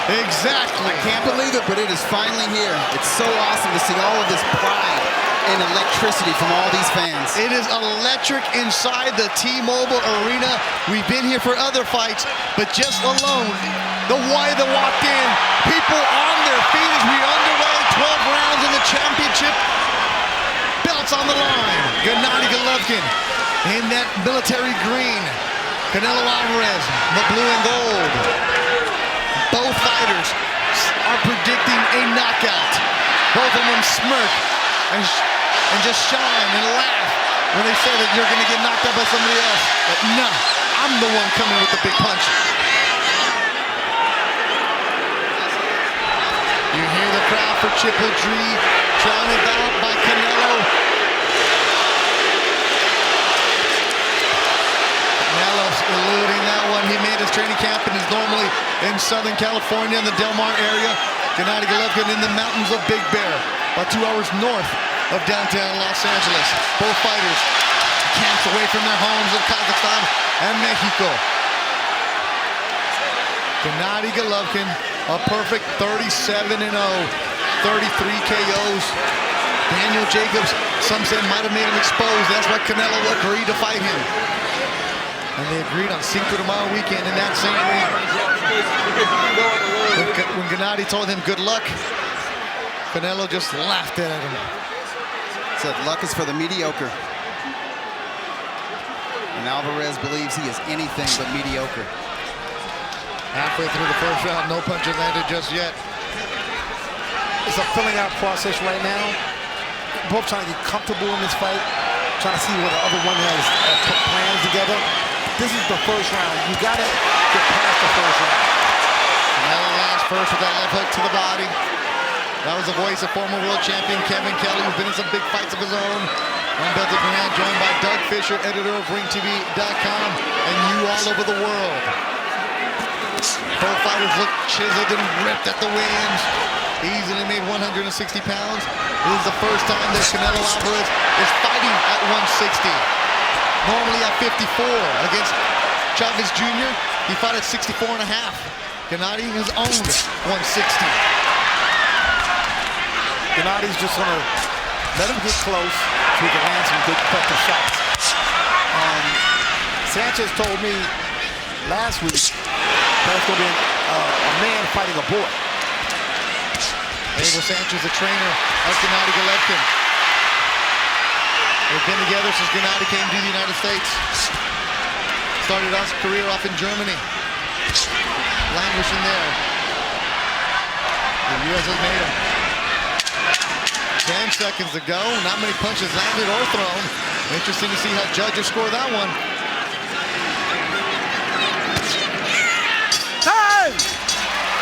Exactly. I can't believe it, but it is finally here. It's so awesome to see all of this pride and electricity from all these fans. It is electric inside the T-Mobile Arena. We've been here for other fights, but just alone, the way that walked in, people on their feet as we underway, 12 rounds in the championship. Belts on the line. Gennady Golovkin in that military green. Canelo Alvarez, the blue and gold. Both fighters are predicting a knockout. Both of them smirk and just shine and laugh when they say that you're going to get knocked out by somebody else. But no, I'm the one coming with the big punch. You hear the crowd for Triple G, surrounded by Canelo. Canelo's eluding that one. He made his training camp and is normally in Southern California in the Del Mar area. Gennady Golovkin in the mountains of Big Bear, about 2 hours north of downtown Los Angeles. Both fighters camped away from their homes in Kazakhstan and Mexico. Gennady Golovkin, a perfect 37-0, 33 KOs. Daniel Jacobs, some said might have made him exposed. That's why Canelo agreed to fight him. And they agreed on Cinco de Mayo weekend in that same ring. When Gennady told him good luck, Canelo just laughed at him. Said luck is for the mediocre. And Alvarez believes he is anything but mediocre. Halfway through the first round, no punches landed just yet. It's a filling out process right now. Both trying to get comfortable in this fight, trying to see where the other one has put plans together. This is the first round. You gotta get past the first round. Canelo lands first with that left hook to the body. That was the voice of former world champion Kevin Kelly, who's been in some big fights of his own. I'm Belter Grant, joined by Doug Fisher, editor of RingTV.com, and you all over the world. Both fighters look chiseled and ripped at the weigh-ins. Easily made 160 pounds. This is the first time that Canelo Álvarez is fighting at 160. Normally at 54 against Chavez Jr., he fought at 64.5. Gennady has owned 160. Gennady's just gonna let him get close so he can land some good effective shots. Sanchez told me last week that it's gonna be a man fighting a boy. Abel Sanchez, the trainer of Gennady Golovkin. They've been together since Gennady came to the United States. Started his career off in Germany. Languishing there. The U.S. has made him. 10 seconds to go. Not many punches landed or thrown. Interesting to see how judges score that one. Time!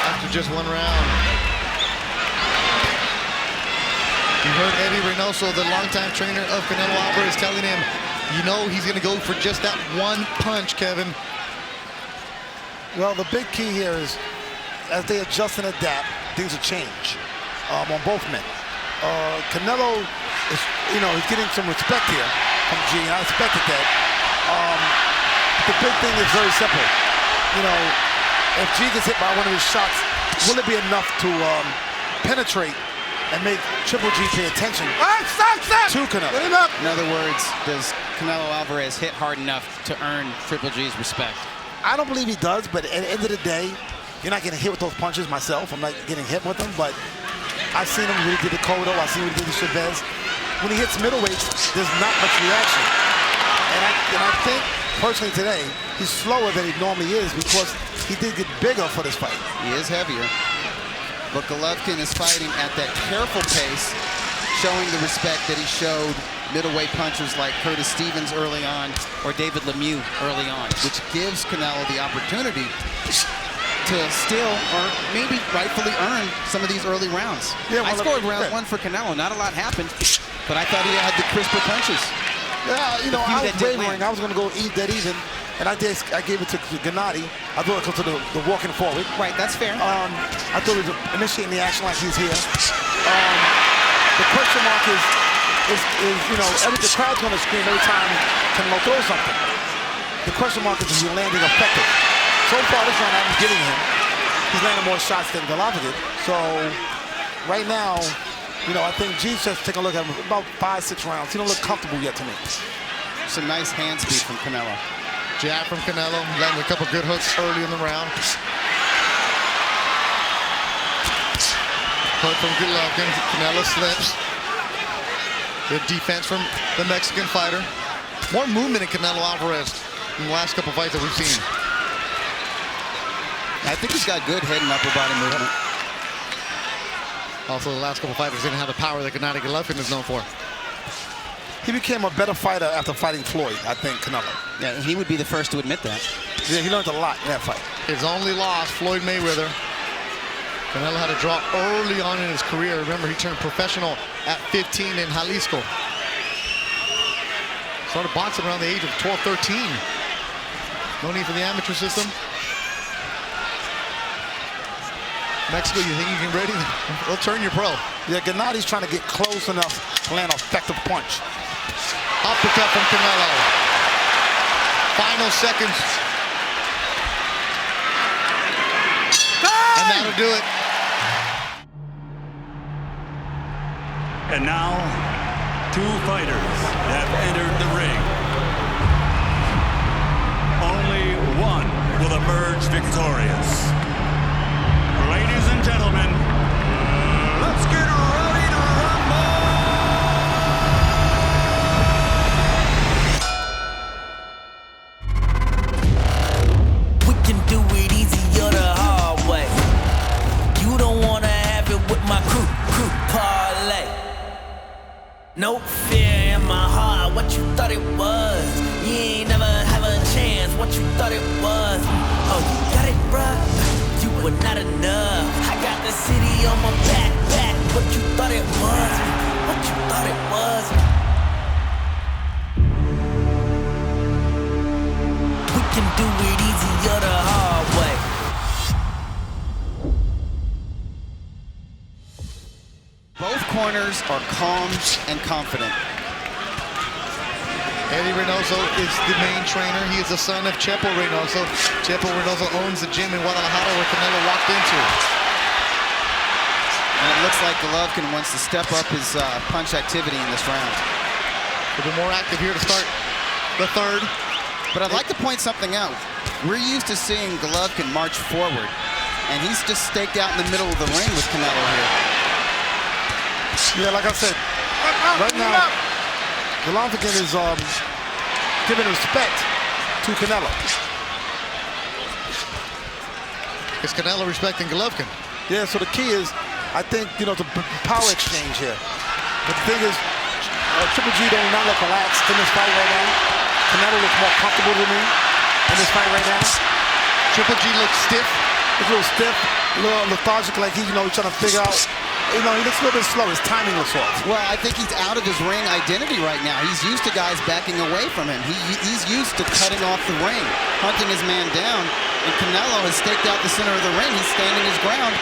After just one round. You heard Eddie Reynoso, the longtime trainer of Canelo Álvarez, telling him, you know he's going to go for just that one punch, Kevin. Well, the big key here is, as they adjust and adapt, things will change on both men. Canelo is, he's getting some respect here from G, and I expected that. The big thing is very simple. If G gets hit by one of his shots, will it be enough to penetrate and make Triple G pay attention to Canelo? In other words, does Canelo Alvarez hit hard enough to earn Triple G's respect? I don't believe he does, but at the end of the day, you're not getting hit with those punches myself. I'm not getting hit with them, but I've seen him when he did the Cotto. I've seen him do the Chavez. When he hits middleweights, there's not much reaction. And I think, personally today, he's slower than he normally is because he did get bigger for this fight. He is heavier. But Golovkin is fighting at that careful pace, showing the respect that he showed middleweight punchers like Curtis Stevens early on or David Lemieux early on, which gives Canelo the opportunity to still, or maybe rightfully earn some of these early rounds. Yeah, well, I scored round one for Canelo. Not a lot happened, but I thought he had the crisper punches. Yeah, I was wavering. I was going to go eat that even. And I gave it to Gennady. I thought it was to the walking forward. Right, that's fair. I thought he was initiating the action like he's here. The question mark is the crowd's going to scream every time Canelo throws something. The question mark is he landing effective? So far this round I'm getting him. he's landing more shots than Golovkin. So right now, you know, I think G's just taking a look at him about 5-6 rounds. He don't look comfortable yet to me. Some nice hand speed from Canelo. Jab from Canelo, landing a couple good hooks early in the round. Hook from Golovkin, Canelo slips. Good defense from the Mexican fighter. More movement in Canelo Alvarez in the last couple fights that we've seen. I think he's got good head and upper body movement. Also, the last couple fighters didn't have the power that Gennady Golovkin is known for. He became a better fighter after fighting Floyd, I think, Canelo. Yeah, he would be the first to admit that. Yeah, he learned a lot in that fight. His only loss, Floyd Mayweather. Canelo had a draw early on in his career. Remember, he turned professional at 15 in Jalisco. Started boxing around the age of 12, 13. No need for the amateur system. Mexico, you think you can ready? They'll turn you pro. Yeah, Gennady's trying to get close enough to land an effective punch. Uppercut from Canelo. Final seconds. And that'll do it. And now, two fighters have entered the ring. Only one will emerge victorious. Ladies and gentlemen, let's get ready to rumble! We can do it easy or the hard way. You don't wanna have it with my crew parlay. No fear in my heart, what you thought it was. You ain't never have a chance, what you thought it was. Oh, you got it, bruh. You were not enough. I got the city on my back, what you thought it was. What you thought it was. We can do it easy or the hard way. Both corners are calm and confident. Eddie Reynoso is the main trainer. He is the son of Chepo Reynoso. Chepo Reynoso owns the gym in Guadalajara where Canelo walked into. And it looks like Golovkin wants to step up his punch activity in this round. He'll be more active here to start the third. But I'd like to point something out. We're used to seeing Golovkin march forward, and he's just staked out in the middle of the ring with Canelo here. Yeah, like I said, right now, Golovkin is giving respect to Canelo. Is Canelo respecting Golovkin? Yeah, so the key is, I think, you know, the power exchange here. But the thing is, Triple G don't not look relaxed in this fight right now. Canelo looks more comfortable to me in this fight right now. Triple G looks stiff. He's a little stiff, a little lethargic, like he's, you know, he's trying to figure out. You know, he looks a little bit slow. His timing looks off. Well, I think he's out of his ring identity right now. He's used to guys backing away from him. He's used to cutting off the ring, hunting his man down. And Canelo has staked out the center of the ring. He's standing his ground.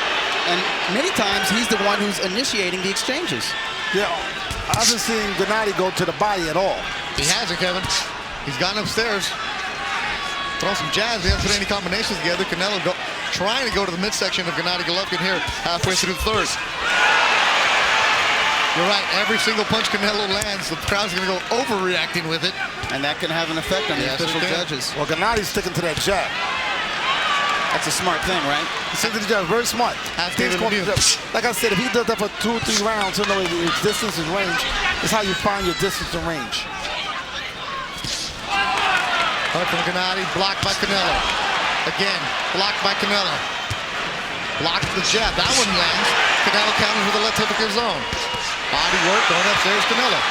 And many times, he's the one who's initiating the exchanges. Yeah, I haven't seen Gennady go to the body at all. He hasn't, Kevin. He's gone upstairs. Throw some jabs. He hasn't put any combinations together. Canelo trying to go to the midsection of Gennady Golovkin here halfway through the third. You're right. Every single punch Canelo lands, the crowd's going to go overreacting with it. And that can have an effect on the official judges. Well, Gennady's sticking to that jab. That's a smart thing, right? He's sticking to the jab. Very smart. Like I said, if he does that for 2 or 3 rounds, he'll know his distance, his range. It's how you find your distance and range. Hook from Gennady, blocked by Canelo. Again, blocked by Canelo. Blocked the jab. That one lands. Canelo counters with a left hook of his own. Body work going upstairs, Canelo.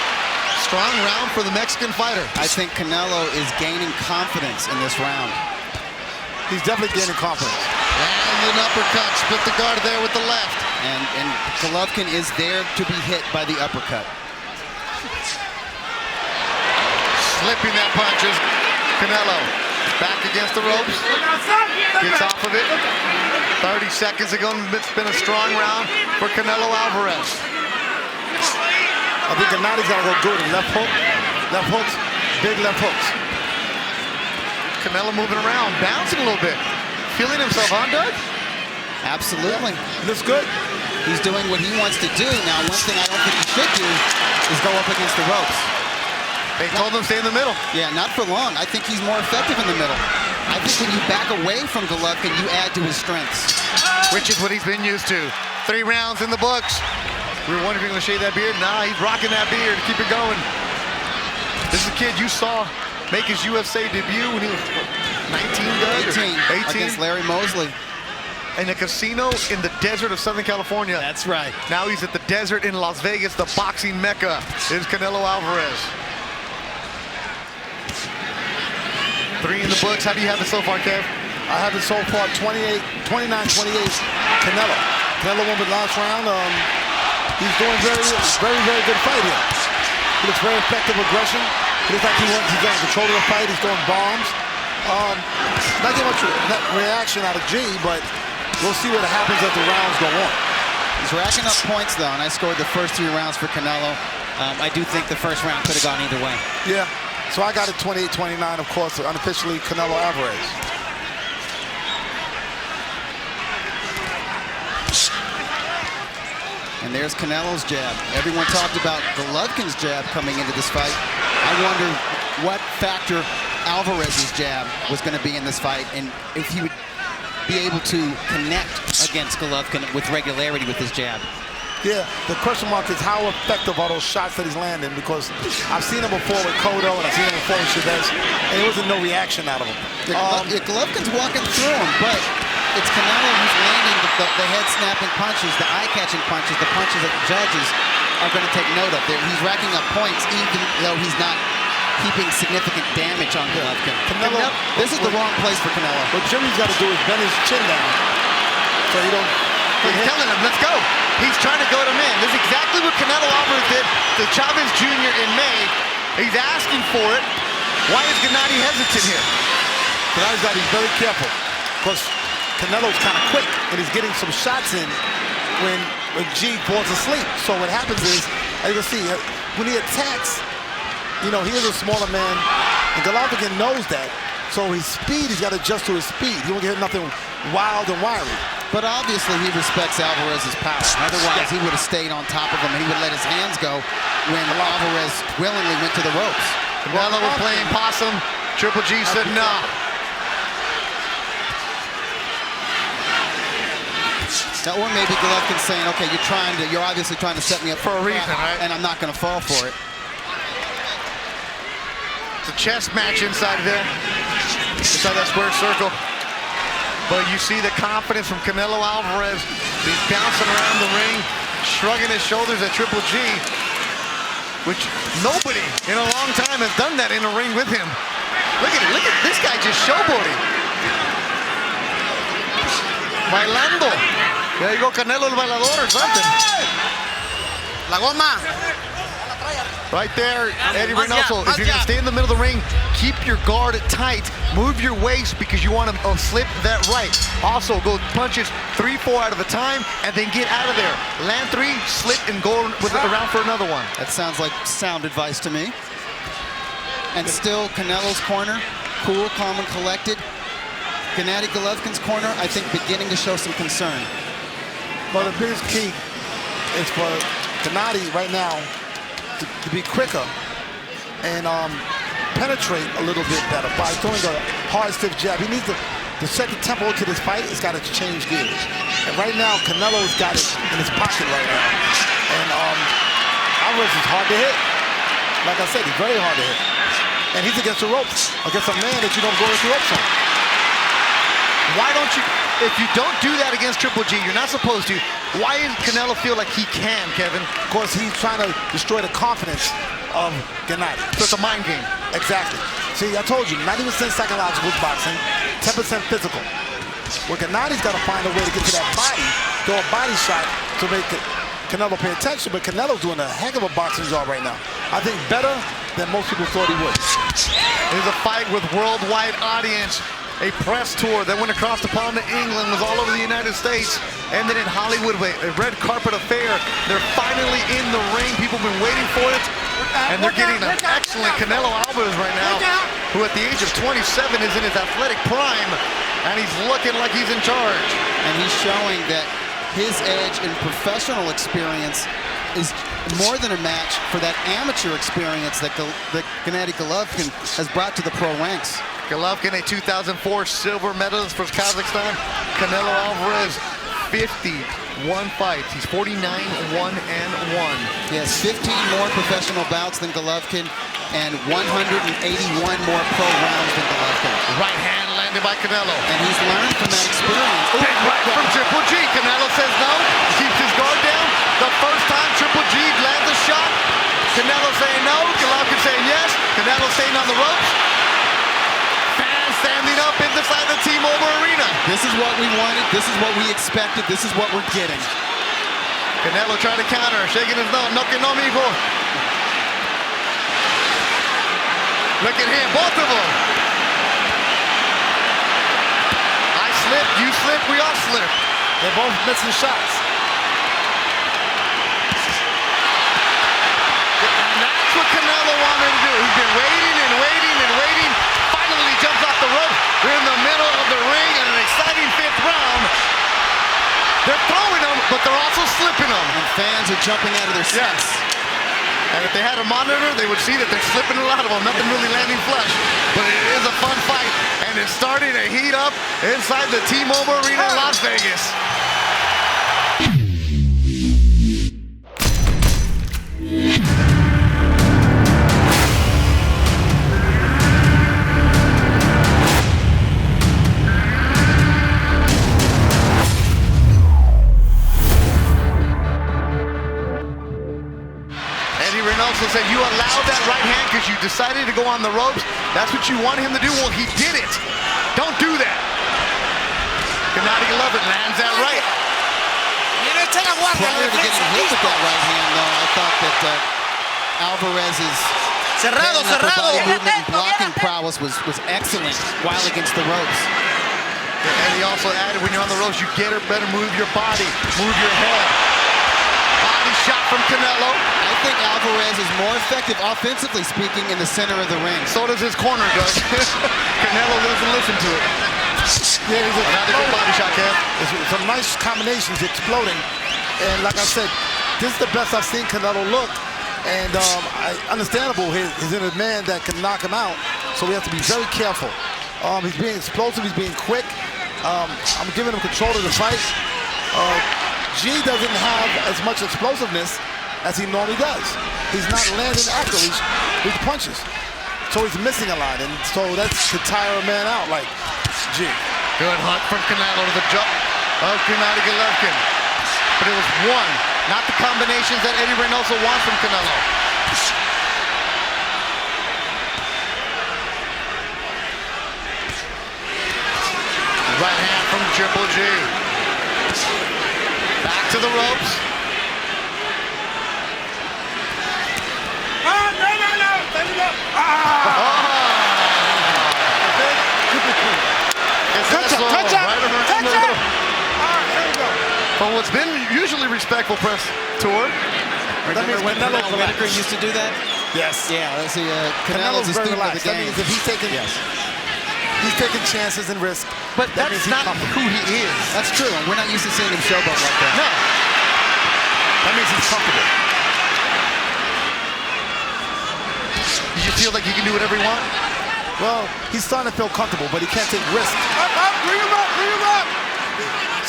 Strong round for the Mexican fighter. I think Canelo is gaining confidence in this round. He's definitely gaining confidence. And an uppercut. Split the guard there with the left. And Golovkin is there to be hit by the uppercut. Slipping that punch is Canelo. Back against the ropes. Gets off of it. 30 seconds ago, it's been a strong round for Canelo Alvarez. I think Gennady's got to go good. Left hook, left hooks, big left hooks. Canelo moving around, bouncing a little bit. Feeling himself, huh, Doug? Absolutely. Looks good. He's doing what he wants to do. Now, one thing I don't think he should do is go up against the ropes. They told him to stay in the middle. Yeah, not for long. I think he's more effective in the middle. I think when you back away from Golovkin, you add to his strengths. Which is what he's been used to. 3 rounds in the books. We were wondering if he was going to shave that beard. Nah, he's rocking that beard. Keep it going. This is a kid you saw make his UFC debut when he was 19, Doug? 18 against Larry Mosley. In a casino in the desert of Southern California. That's right. Now he's at the desert in Las Vegas, the boxing mecca. Is Canelo Alvarez. 3 in the books. How do you have it so far, Kev? I have it so far 29-28. Canelo. Canelo won the last round. He's doing very good fight here. He looks very effective aggression. It looks like he's got control of the fight. He's throwing bombs. Not getting much reaction out of G, but we'll see what happens as the rounds go on. He's racking up points, though, and I scored the first 3 rounds for Canelo. I do think the first round could have gone either way. Yeah. So I got it 28-29, of course, unofficially Canelo Alvarez. And there's Canelo's jab. Everyone talked about Golovkin's jab coming into this fight. I wonder what factor Alvarez's jab was going to be in this fight, and if he would be able to connect against Golovkin with regularity with his jab. Yeah, the question mark is how effective are those shots that he's landing, because I've seen him before with Cotto and I've seen him before with Chavez, and there wasn't no reaction out of him. Golovkin's walking through him, but it's Canelo who's landing the head-snapping punches, the eye-catching punches, the punches that the judges are going to take note of. He's racking up points even though he's not keeping significant damage on Golovkin. Canelo, this is the wrong place for Canelo. What Jimmy's got to do is bend his chin down so he don't... He's telling him, let's go. He's trying to go to man. This is exactly what Canelo Álvarez did to Chavez Jr. in May. He's asking for it. Why is Gennady hesitant here? Gennady's got to be very careful, because Canelo's kind of quick, and he's getting some shots in when G falls asleep. So what happens is, as you can see, when he attacks, you know, he is a smaller man, and Golovkin knows that. So his speed, he's got to adjust to his speed. He won't get nothing wild and wiry. But obviously he respects Alvarez's power. Otherwise, he would have stayed on top of him, and he would let his hands go when Alvarez willingly went to the ropes. Canelo was playing possum. Triple G said nah. Now, or maybe Golovkin's saying, okay, you're obviously trying to set me up for a reason, right? And I'm not going to fall for it. It's a chess match inside there, inside that square circle. But you see the confidence from Canelo Alvarez. He's bouncing around the ring, shrugging his shoulders at Triple G, which nobody in a long time has done that in a ring with him. Look at this guy just showboating. Bailando. There you go, Canelo el bailador or something. La goma. Right there, Eddie Reynoso. If you're going to stay in the middle of the ring, keep your guard tight. Move your waist because you want to slip that right. Also, go punches 3-4 out of a time and then get out of there. Land 3, slip, and go around for another one. That sounds like sound advice to me. And still, Canelo's corner, cool, calm, and collected. Gennady Golovkin's corner, I think, beginning to show some concern. Well, the biggest key is for Gennady right now to be quicker and penetrate a little bit better by throwing a hard, stiff jab. He needs to set the tempo to this fight. It's got to change gears. And right now, Canelo's got it in his pocket right now. And Alvarez is hard to hit. Like I said, he's very hard to hit. And he's against the ropes, against a man that you don't go into ropes on. Why don't you, if you don't do that against Triple G, you're not supposed to, why does Canelo feel like he can, Kevin? Because he's trying to destroy the confidence of Gennady. So it's a mind game. Exactly. See, I told you, 90% psychological with boxing, 10% physical. Well, Gennady's got to find a way to get to that body, throw a body shot to make Canelo pay attention, but Canelo's doing a heck of a boxing job right now. I think better than most people thought he would. It was a fight with worldwide audience. A press tour that went across the pond to England, was all over the United States, ended in Hollywood with a red carpet affair. They're finally in the ring. People have been waiting for it, and they're getting an excellent Canelo Álvarez right now, who at the age of 27 is in his athletic prime. And he's looking like he's in charge. And he's showing that his edge in professional experience is more than a match for that amateur experience that Gennady Golovkin has brought to the pro ranks. Golovkin, a 2004 silver medalist for Kazakhstan. Canelo Alvarez, 51 fights. He's 49-1-1. He has 15 more professional bouts than Golovkin and 181 more pro rounds than Golovkin. Right hand landed by Canelo. And he's learned from that experience. Big right from Triple G. Canelo says no, keeps his guard down. The first time Triple G lands a shot, Canelo saying no, Golovkin saying yes. Canelo staying on the ropes. Fans standing up inside the T-Mobile Arena. This is what we wanted. This is what we expected. This is what we're getting. Canelo trying to counter, shaking his nose. No que no, mijo. Look at him, both of them. I slip, you slip, we all slip. They're both missing shots. And that's what Canelo wanted to do. He's been waiting and waiting and waiting. Finally, he jumps off the rope. They're in the middle of the ring in an exciting 5th round. They're throwing them, but they're also slipping them. And fans are jumping out of their seats. Yes. And if they had a monitor, they would see that they're slipping a lot of them. Nothing really landing flush. But it is a fun fight. And it's starting to heat up inside the T-Mobile Arena in Las Vegas. Also said, you allowed that right hand because you decided to go on the ropes. That's what you wanted him to do. Well, he did it. Don't do that. Gennady Golovkin lands that right. Prior to getting hit with that right hand, though, I thought that Alvarez's body movement and blocking prowess was excellent while against the ropes. And he also added, when you're on the ropes, you better move your body, move your head. Body shot from Canelo. I think Alvarez is more effective, offensively speaking, in the center of the ring. So does his corner, Doug. Canelo doesn't listen to it. Yeah, he's another good body shot, Kev. Some nice combinations, exploding. And like I said, this is the best I've seen Canelo look. And understandable, he's in a man that can knock him out. So we have to be very careful. He's being explosive, he's being quick. I'm giving him control of the fight. G doesn't have as much explosiveness as he normally does. He's not landing accurately with punches. So he's missing a lot, and so that's to tire a man out like G. Good hunt from Canelo to the jump of Gennady Golovkin. But it was one, not the combinations that Eddie Reynoso wants from Canelo. Right hand from Triple G. Back to the ropes. From what's been usually respectful press tour. Remember when Canelo Whitaker used to do that? Yes. Yeah, let's see. Canelo's Canelo's very the relaxed. That game. means if he's taking, he's taking chances and risks. But that's not who he is. That's true, and we're not used to seeing him showboat like that. No. That means he's comfortable. You just feel like he can do whatever he wants? Well, he's starting to feel comfortable, but he can't take risks. Bring him up.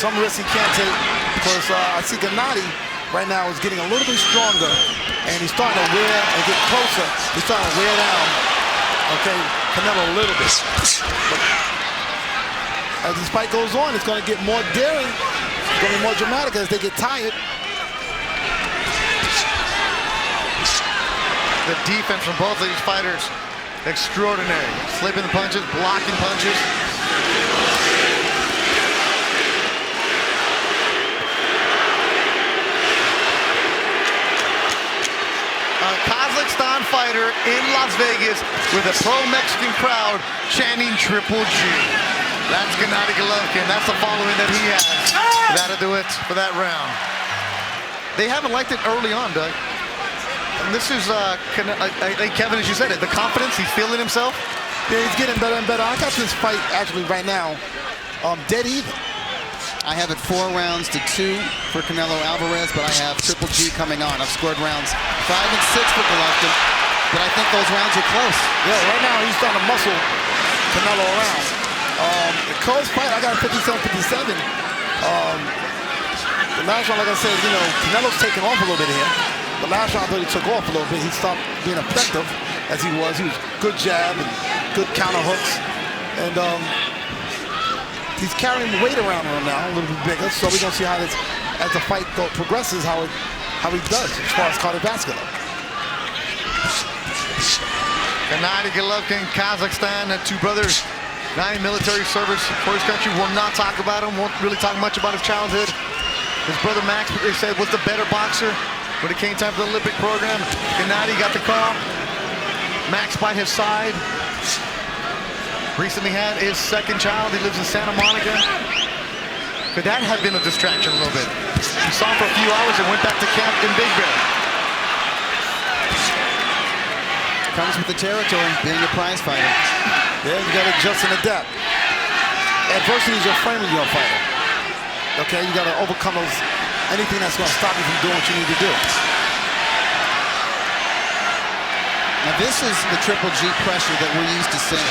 Some risks he can't take because I see Gennady right now is getting a little bit stronger, and he's starting to wear and get closer. He's starting to wear down, okay, Canelo a little bit. But as this fight goes on, it's going to get more daring. It's going to be more dramatic as they get tired. The defense from both of these fighters, extraordinary. Slipping the punches, blocking punches. A Kazakhstan fighter in Las Vegas with a pro-Mexican crowd chanting Triple G. That's Gennady Golovkin. That's the following that he has. That'll do it for that round. They haven't liked it early on, Doug. And this is, I think Kevin, as you said it, the confidence, he's feeling himself. Yeah, he's getting better and better. I got this fight actually right now dead even. I have it 4 rounds to 2 for Canelo Alvarez, but I have Triple G coming on. I've scored rounds 5 and 6 for Golovkin, but I think those rounds are close. Yeah, right now he's starting to muscle Canelo around. The close fight, I got 57-57. The last round, like I said, you know, Canelo's taking off a little bit here. The last round, I thought he took off a little bit. He stopped being effective as he was. He was good jab and good counter hooks. And he's carrying weight around him now, a little bit bigger. So we're gonna see how this, as the fight progresses, how he does as far as cardiovascular. Gennady Golovkin, Kazakhstan, the two brothers, 9 military service for his country. Will not talk about him, won't really talk much about his childhood. His brother Max, they said, was the better boxer when it came time for the Olympic program. Gennady got the call. Max by his side. Recently had his second child. He lives in Santa Monica. Could that have been a distraction a little bit? He saw him for a few hours and went back to camp in Big Bear. Comes with the territory, being a prize fighter. Yeah, you got to adjust and adapt. Adversity is your friend when you're a fighter. Okay, you got to overcome those, anything that's going to stop you from doing what you need to do. Now this is the Triple G pressure that we're used to seeing.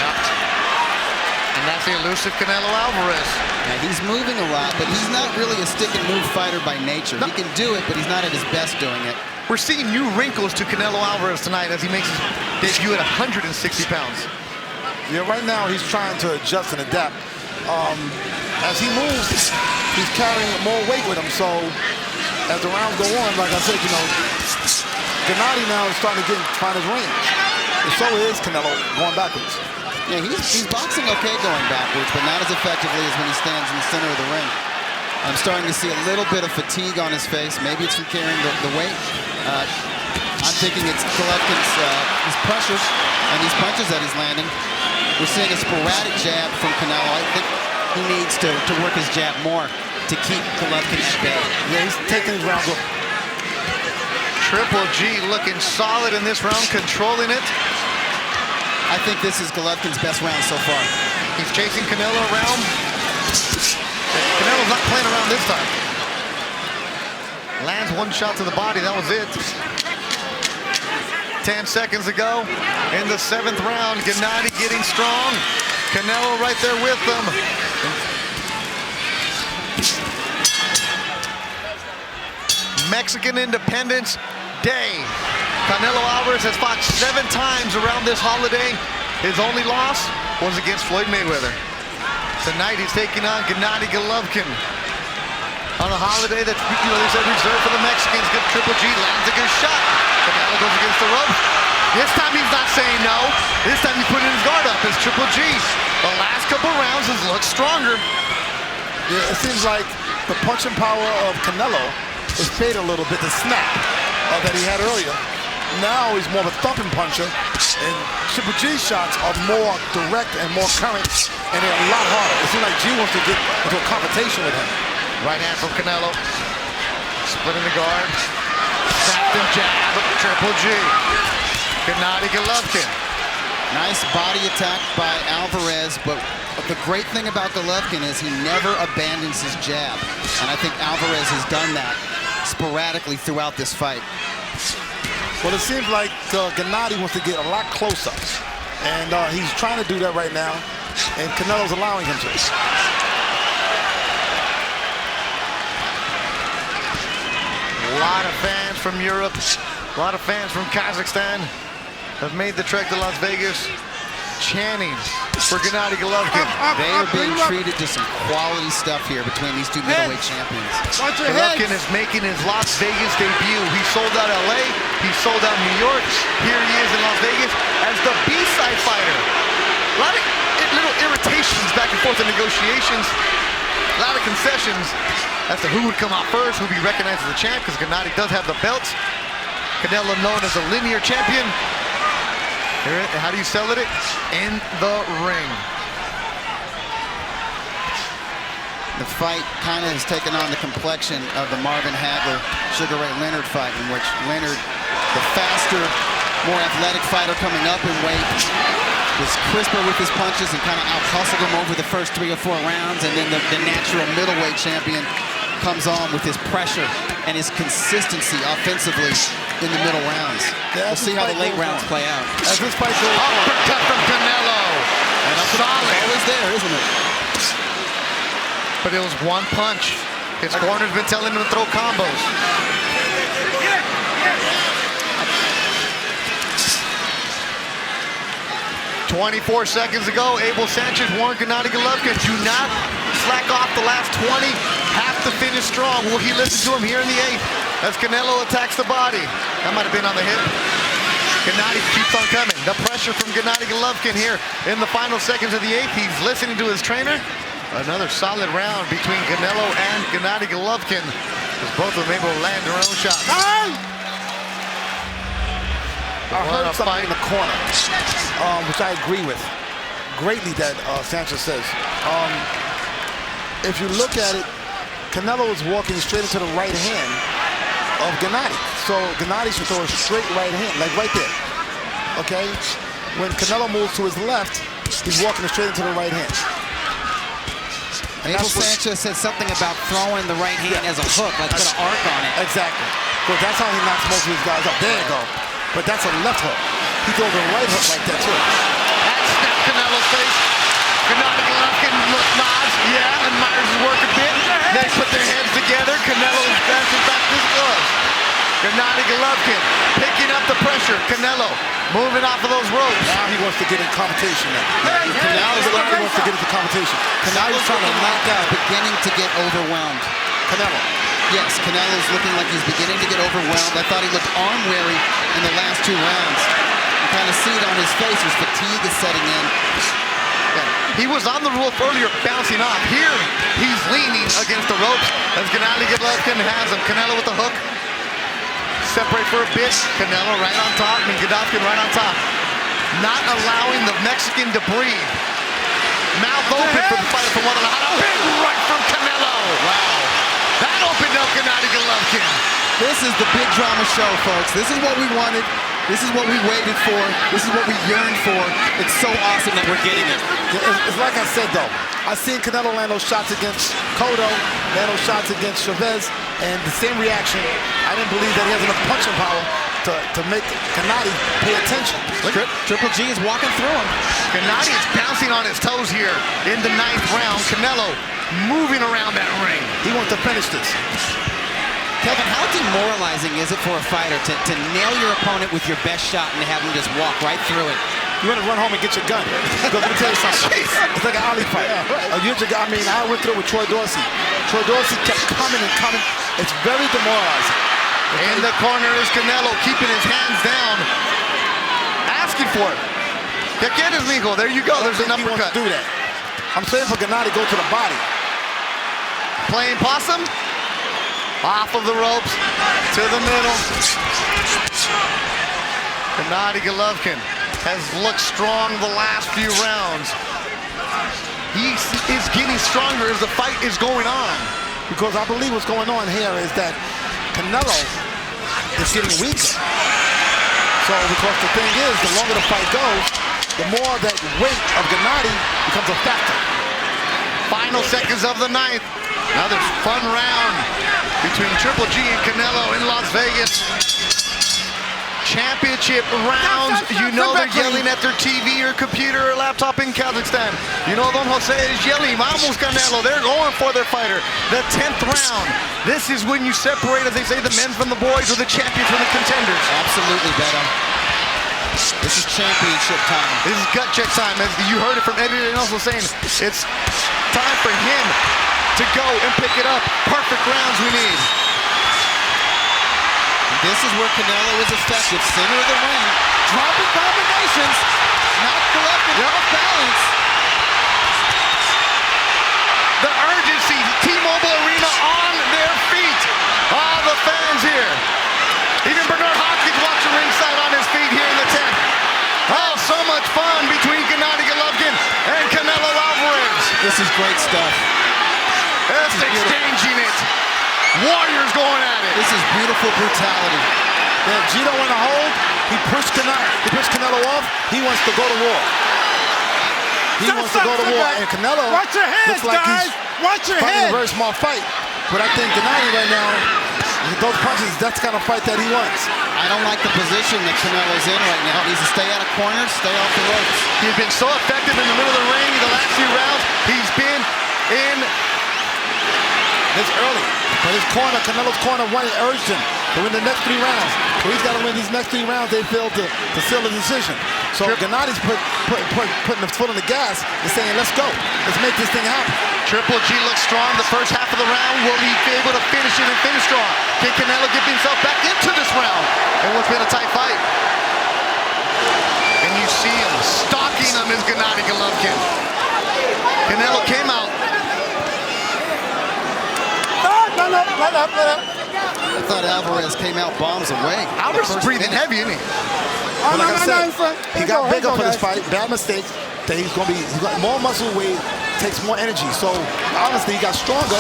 And that's the elusive Canelo Alvarez. Yeah, he's moving a lot, but he's not really a stick and move fighter by nature. No. He can do it, but he's not at his best doing it. We're seeing new wrinkles to Canelo Alvarez tonight as he makes his debut at 160 pounds. Yeah, right now he's trying to adjust and adapt. As he moves, he's carrying more weight with him. So as the rounds go on, like I said, you know, Gennady now is starting to find his range. And so is Canelo going backwards. Yeah, he's boxing okay going backwards, but not as effectively as when he stands in the center of the ring. I'm starting to see a little bit of fatigue on his face. Maybe it's from carrying the weight. I'm thinking it's Golovkin's his pressure and these punches that he's landing. We're seeing a sporadic jab from Canelo. I think he needs to work his jab more to keep Golovkin at bay. Yeah, he's taking his rounds up. Triple G looking solid in this round, controlling it. I think this is Golovkin's best round so far. He's chasing Canelo around. Canelo's not playing around this time. Lands one shot to the body, that was it. 10 seconds ago in the 7th round, Gennady getting strong. Canelo right there with them. Mexican Independence Day. Canelo Álvarez has fought 7 times around this holiday. His only loss was against Floyd Mayweather. Tonight he's taking on Gennady Golovkin on a holiday that, you know, they said reserved for the Mexicans. Good Triple G lands a good shot. Canelo goes against the ropes. This time he's not saying no. This time he's putting his guard up as Triple G. The last couple rounds has looked stronger. Yeah, it seems like the punching power of Canelo is faded a little bit, the snap that he had earlier. Now he's more of a thumping puncher, and Triple G's shots are more direct and more current, and they're a lot harder. It seems like G wants to get into a confrontation with him. Right hand from Canelo. Splitting the guard. Snapped and jab. Triple G. Gennady Golovkin. Nice body attack by Alvarez, but the great thing about Golovkin is he never abandons his jab. And I think Alvarez has done that sporadically throughout this fight. Well, it seems like Gennady wants to get a lot closer. And he's trying to do that right now. And Canelo's allowing him to. A lot of fans from Europe, a lot of fans from Kazakhstan have made the trek to Las Vegas, chanting for Gennady Golovkin. They are being treated to some quality stuff here between these two middleweight champions. Golovkin is making his Las Vegas debut. He sold out LA, he sold out New York. Here he is in Las Vegas as the B-side fighter. A lot of little irritations back and forth in negotiations. A lot of concessions as to who would come out first, who would be recognized as the champ, because Gennady does have the belts. Canelo known as a linear champion. How do you sell it? In the ring. The fight kind of has taken on the complexion of the Marvin Hagler, Sugar Ray Leonard fight, in which Leonard, the faster, more athletic fighter coming up in weight, was crisper with his punches and kind of out-hustled him over the first 3 or 4 rounds. And then the natural middleweight champion comes on with his pressure and his consistency offensively in the middle rounds. We'll see how the late rounds play out. As this fight goes on. Uppercut from Canelo. And solid. Always there, isn't it? But it was one punch. His corner's been telling him to throw combos. 24 seconds ago, Abel Sanchez warned Gennady Golovkin, do not slack off the last 20, have to finish strong. Will he listen to him here in the 8th as Canelo attacks the body? That might have been on the hip. Gennady keeps on coming. The pressure from Gennady Golovkin here in the final seconds of the 8th. He's listening to his trainer. Another solid round between Canelo and Gennady Golovkin, as both of them able to land their own shots. I heard something in the corner, which I agree with greatly that Sanchez says. If you look at it, Canelo is walking straight into the right hand of Gennady. So Gennady should throw a straight right hand, like right there. Okay? When Canelo moves to his left, he's walking straight into the right hand. Abel Sanchez said something about throwing the right hand as a hook, like put an arc on it. Exactly. Because that's how he knocks most of his guys up. There you go. But that's a left hook. He throws a right hook like that too. That snapped Canelo's face. Gennady Golovkin nods, yeah, admires his work a bit. They put their heads together. Canelo dances back his gloves. Gennady Golovkin picking up the pressure. Canelo moving off of those ropes. Now he wants to get in competition now. Canelo wants to get into competition. Canelo's trying to knock out. Beginning to get overwhelmed. Canelo. Yes, Canelo's looking like he's beginning to get overwhelmed. I thought he looked arm weary in the last 2 rounds. You kind of see it on his face. His fatigue is setting in. He was on the rope earlier, bouncing off. Here, he's leaning against the ropes as Gennady Golovkin has him. Canelo with the hook. Separate for a bit. Canelo right on top, and Golovkin right on top. Not allowing the Mexican to breathe. Mouth open for the fighter from Guadalajara. Big right from Canelo. Wow. That opened up Gennady Golovkin. This is the big drama show, folks. This is what we wanted. This is what we waited for. This is what we yearned for. It's so awesome that we're getting it. It's like I said, though. I've seen Canelo land those shots against Cotto, land those shots against Chavez, and the same reaction. I didn't believe that he has enough punching power to make Gennady pay attention. Triple G is walking through him. Gennady is bouncing on his toes here in the 9th round. Canelo moving around that ring. He wants to finish this. Kevin, how demoralizing is it for a fighter to nail your opponent with your best shot and have him just walk right through it? You want to run home and get your gun. Because let me tell you something. It's like an alley fight. I went through it with Troy Dorsey. Troy Dorsey kept coming and coming. It's very demoralizing. In the corner is Canelo, keeping his hands down, asking for it. ¿Qué quieres, mijo? There you go. There's an He wants uppercut. to do that. I'm saying for Gennady, go to the body. Playing possum. Off of the ropes to the middle. Gennady Golovkin has looked strong the last few rounds. He is getting stronger as the fight is going on. Because I believe what's going on here is that Canelo is getting weaker. So because the thing is, the longer the fight goes, the more that weight of Gennady becomes a factor. Final seconds of the 9th. Another fun round between Triple G and Canelo in Las Vegas. Championship rounds. You know they're yelling at their TV or computer or laptop in Kazakhstan. You know Don Jose is yelling, Vamos Canelo. They're going for their fighter. The 10th round. This is when you separate, as they say, the men from the boys, or the champions from the contenders. Absolutely, Beto. This is championship time. This is gut check time. As you heard it from Eddie and also saying, it's time for him to go and pick it up. Perfect rounds we need. This is where Canelo is effective. Center of the ring. Dropping combinations. Not Golovkin off balance. The urgency. T-Mobile Arena on their feet. All the fans here. Even Bernard Hopkins watching ringside on his feet here in the 10th. Oh, so much fun between Gennady Golovkin and Canelo Álvarez. This is great stuff. Just exchanging it. Warriors going at it. This is beautiful brutality. If G don't want to hold, he pushed Canelo off. He wants to go to war. He wants to go to war, and Canelo Watch your heads, looks like guys. he's Watch your fighting head. a very small fight. But I think Gennady right now, those punches, that's the kind of fight that he wants. I don't like the position that Canelo's in right now. He needs to stay out of corners, stay off the ropes. He's been so effective in the middle of the ring in the last few rounds. He's been in. It's early. But his corner, Canelo's corner, urged him to win the next 3 rounds. So he's got to win these next 3 rounds. They failed to seal the decision. So Gennady's putting the foot on the gas and saying, let's go. Let's make this thing happen. Triple G looks strong the first half of the round. Will he be able to finish it and finish strong? Can Canelo get himself back into this round? And what's been a tight fight. And you see him stalking on his Gennady Golovkin. Canelo came out. I thought Alvarez came out bombs away. Alvarez is breathing heavy, isn't he? But like I said, he got bigger for this fight. Bad mistake. That he's got more muscle weight, takes more energy. So obviously he got stronger,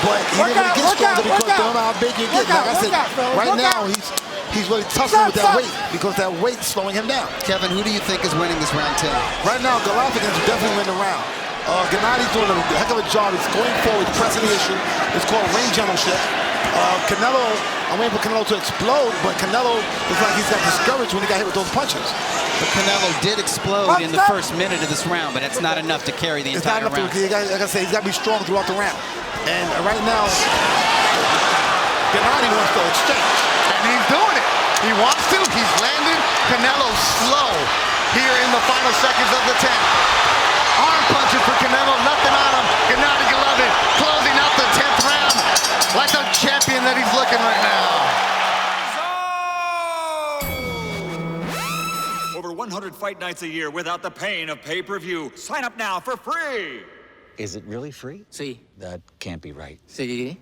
but he didn't really get stronger because they don't know how big you get. Like I said, right now he's really tussling with that weight because that weight's slowing him down. Kevin, who do you think is winning this round 10? Right now, Golovkin is definitely winning the round. Gennady's doing a heck of a job. He's going forward, pressing the issue. It's called ring generalship. Canelo, I'm waiting for Canelo to explode, but Canelo looks like he's got discouraged when he got hit with those punches. But Canelo did explode in the first minute of this round, but that's not enough to carry the entire round. Like I say, he's got to be strong throughout the round. And right now, Gennady wants to exchange. And he's doing it. He wants to. He's landed. Canelo slow here in the final seconds of the 10th. Arm punches for Canelo, nothing on him. Gennady Golovkin closing out the 10th round like the champion that he's looking right now. Over 100 fight nights a year without the pain of pay-per-view. Sign up now for free. Is it really free? Sí. That can't be right. Sí.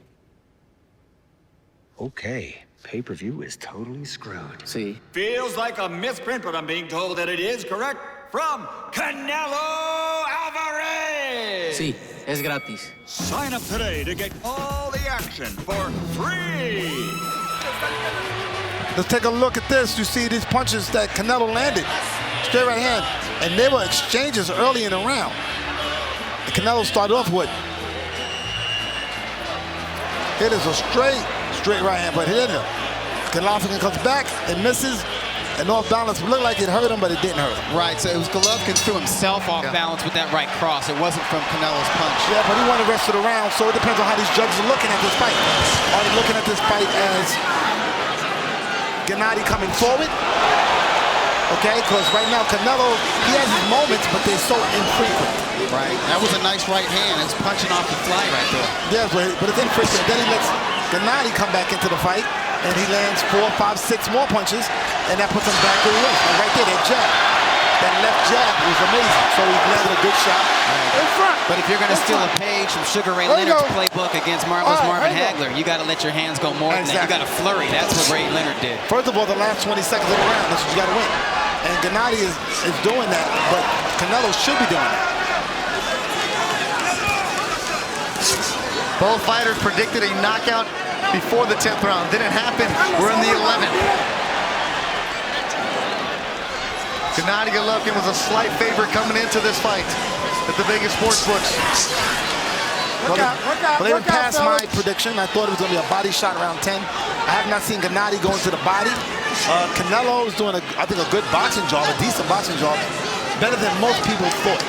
Okay, pay-per-view is totally screwed. Sí. Feels like a misprint, but I'm being told that it is correct. From Canelo Alvarez. Sí, es gratis. Sign up today to get all the action for free. Let's take a look at this. You see these punches that Canelo landed. Straight right hand. And they were exchanges early in the round. And Canelo started off with. It is a straight right hand, but hit him. Golovkin comes back and misses. And off balance, it looked like it hurt him, but it didn't hurt him. Right, so it was Golovkin threw himself off balance with that right cross. It wasn't from Canelo's punch. Yeah, but he won the rest of the round, so it depends on how these judges are looking at this fight. Are they looking at this fight as Gennady coming forward? Okay, because right now Canelo, he has his moments, but they're so infrequent. Right, that was a nice right hand. It was punching off the fly right there. Yeah, but it's infrequent. Then he lets Gennady come back into the fight, and he lands 4, 5, 6 more punches, and that puts him back where he was. And right there, that jab. That left jab was amazing. So he landed a good shot. In front. But if you're going to steal a page from Sugar Ray Leonard's playbook against Marvel's Marvin Hagler, you got to let your hands go more than that. You got to flurry. That's what Ray Leonard did. First of all, the last 20 seconds of the round, that's what you got to win. And Gennady is doing that, but Canelo should be doing that. Both fighters predicted a knockout before the 10th round. Didn't happen. We're in the 11th. Gennady Golovkin was a slight favorite coming into this fight at the Vegas sportsbooks. Well, they didn't pass my prediction. I thought it was going to be a body shot around 10. I have not seen Gennady go into the body. Canelo is doing, I think, a good boxing job, a decent boxing job, better than most people thought.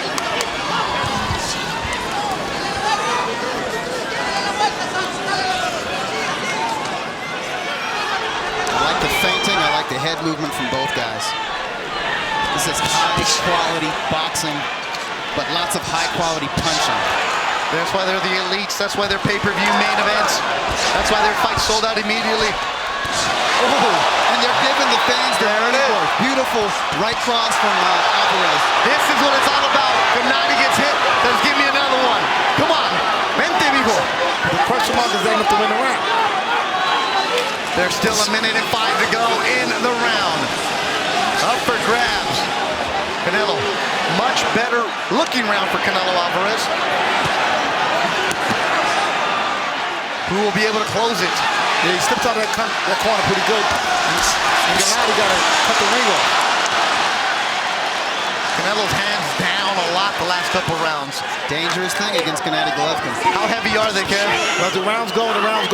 I like the feinting. I like the head movement from both guys. This is high-quality boxing, but lots of high-quality punching. That's why they're the elites. That's why they're pay-per-view main events. That's why their fights sold out immediately. Oh, and they're giving the fans their reward. Beautiful right cross from Alvarez. This is what it's all about. Gennady gets hit. Says, give me another one. Come on. Vente, mijo. The question mark is enough to win the round. There's still 1 minute and 5 to go in the round. Up for grabs. Canelo, much better looking round for Canelo Alvarez. Who will be able to close it? Yeah, he slipped out of that corner pretty good. And Gennady got to cut the ring off. Canelo's hands down a lot hot the last couple rounds. Dangerous thing against Gennady Golovkin. How heavy are they, Kev? Well, the rounds go,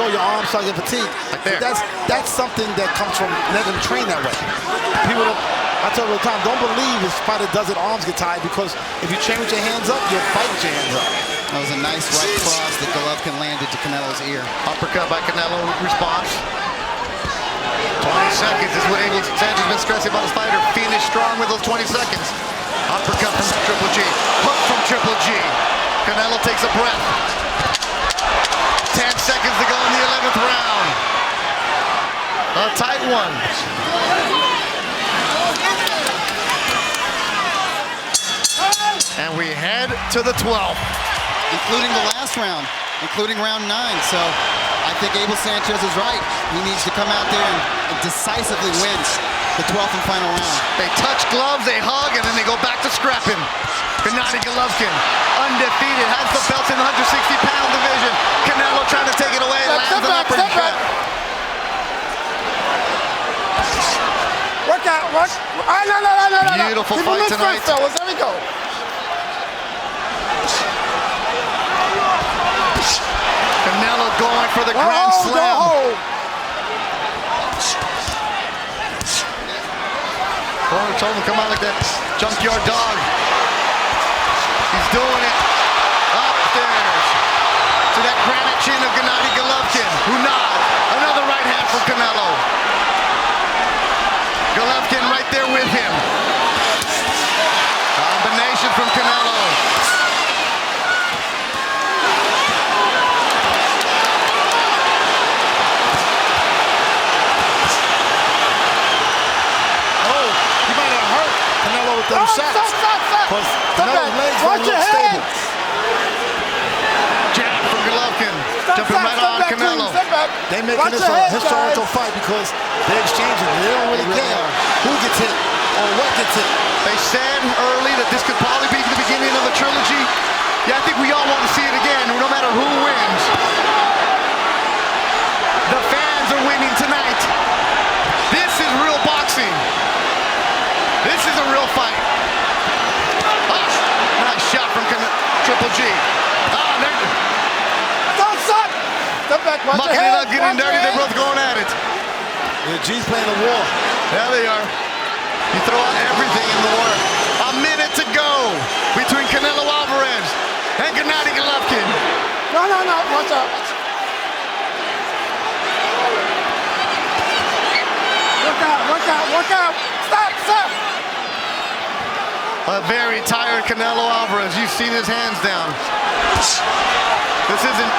your arms start getting fatigued. Like there. That's something that comes from letting them train that way. People don't, I tell you all the time, don't believe his fighter does it, arms get tired, because if you train with your hands up, you'll fight with your hands up. That was a nice right cross that Golovkin landed to Canelo's ear. Uppercut by Canelo, response. 20 seconds is what Abel Sanchez has been stressing about his fighter. Finish strong with those 20 seconds. Uppercut from Triple G. Hook from Triple G. Canelo takes a breath. 10 seconds to go in the 11th round. A tight one. And we head to the 12th. Including the last round, including round 9. So I think Abel Sanchez is right. He needs to come out there and decisively win the 12th and final round. They touch gloves, they hug, and then they go back to scrapping. Gennady Golovkin, undefeated, has the belt in the 160-pound division. Canelo trying to take it away, lands an uppercut. Work out, work. No. Beautiful fight tonight. Fellas. There we go. Canelo going for the grand slam. Corner told him to come out like that junkyard dog. He's doing it. Upstairs to that granite chin of Gennady Golovkin, who nods. Another right hand from Canelo. Golovkin right there with him. Combination from Canelo. Them shots. Because Canelo's legs don't look stable. Jab from Golovkin. Jumping right on Canelo. They making this a historical fight because they're exchanging. They don't really care who gets hit or what gets hit. They said early that this could probably be the beginning of a trilogy. Yeah, I think we all want to see it again, no matter who wins. The fans are winning tonight. This is real boxing. This is a real fight. Nice shot from Triple G. Don't stop. Step back. Mucking it up, getting dirty. They're both going at it. Yeah, G's playing a war. There they are. You throw out everything in the war. A minute to go between Canelo Alvarez and Gennady Golovkin. No. Watch out. Work out. Stop. A very tired Canelo Alvarez. You've seen his hands down. This isn't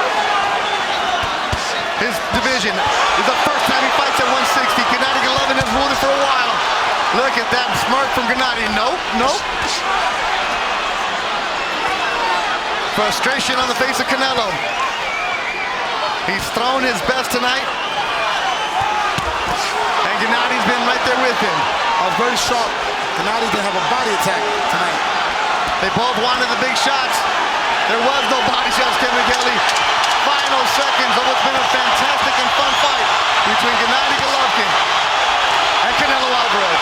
his division. It's the first time he fights at 160. Gennady Golovkin has ruled it for a while. Look at that smirk from Gennady. Nope. Frustration on the face of Canelo. He's thrown his best tonight. And Gennady's been right there with him. Very sharp. Gennady didn't have a body attack tonight. They both wanted the big shots. There was no body shots, Kevin Kelly. Final seconds of what's been a fantastic and fun fight between Gennady Golovkin and Canelo Alvarez.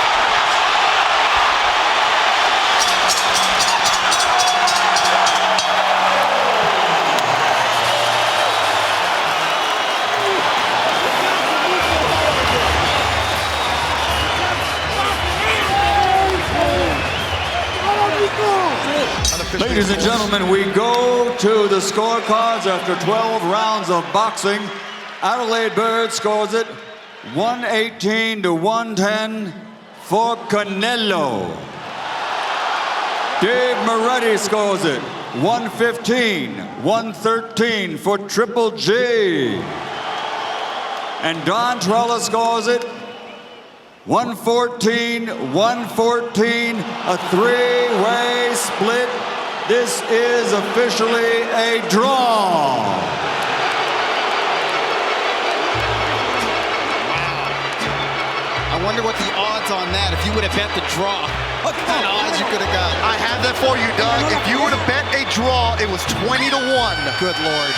Ladies and gentlemen, we go to the scorecards after 12 rounds of boxing. Adelaide Bird scores it 118 to 110 for Canelo. Dave Moretti scores it 115-113 for Triple G. And Don Trella scores it 114-114, a three-way split. This is officially a draw. I wonder what the odds on that, if you would have bet the draw, what kind of odds you could have got. I have that for you, Doug. If you would have bet a draw, it was 20 to 1. Good Lord.